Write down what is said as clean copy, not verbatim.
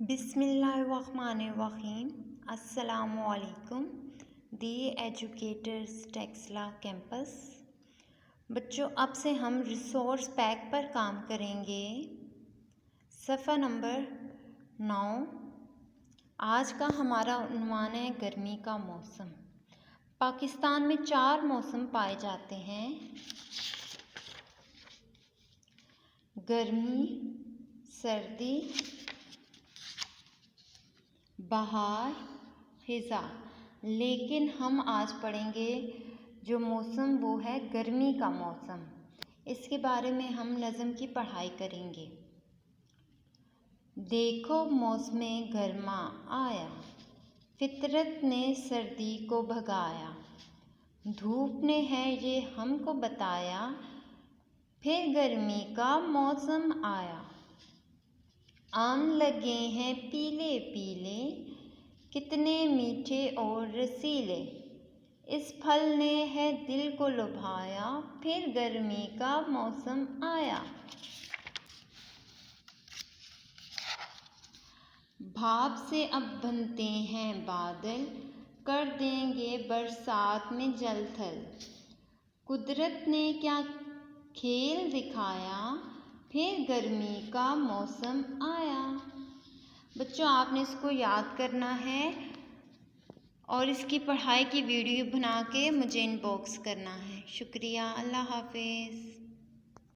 बिस्मिल्लाहिर्रहमानिर्रहीम। अस्सलामुअलैकुम। दी educators Taxila campus. बच्चों, अब से हम रिसोर्स पैक पर काम करेंगे। सफ़ा नंबर 9। आज का हमारा उन्वान है गर्मी का मौसम। पाकिस्तान में 4 मौसम पाए जाते हैं: गर्मी, सर्दी, बहार, ख़िज़ा। लेकिन हम आज पढ़ेंगे जो मौसम वो है गर्मी का मौसम। इसके बारे में हम नज़म की पढ़ाई करेंगे। देखो मौसमे गर्मा आया, फितरत ने सर्दी को भगाया। धूप ने है ये हमको बताया, फिर गर्मी का मौसम आया। आम लगे हैं पीले पीले, कितने मीठे और रसीले। इस फल ने है दिल को लुभाया, फिर गर्मी का मौसम आया। भाप से अब बनते हैं बादल, कर देंगे बरसात में जल थल। कुदरत ने क्या खेल दिखाया, फिर गर्मी का मौसम आया। बच्चों, आपने इसको याद करना है और इसकी पढ़ाई की वीडियो बना के मुझे इनबॉक्स करना है। शुक्रिया। अल्लाह हाफिज़।